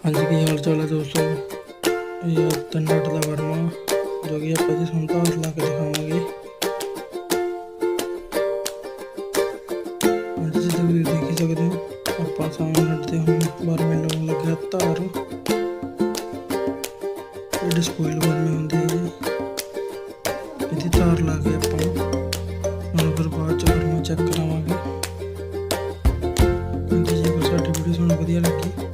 हाँ जी, की हाल चाल है दोस्तों। ये 3 नट का वर्मा जो कि आप जी सुनता हाथ ला के दिखावे। हाँ जी, जिसे भी देख ही सकते हो आप सामने नट से हम वर्मे लाने लगे तार डिस्पोइल वर्मे होंगे जी। ये तार ला के आप फिर बाद च वर्मा चेक करावे। हाँ जी, जे कोई साडी वीडियो तुहानूं वधिया लगी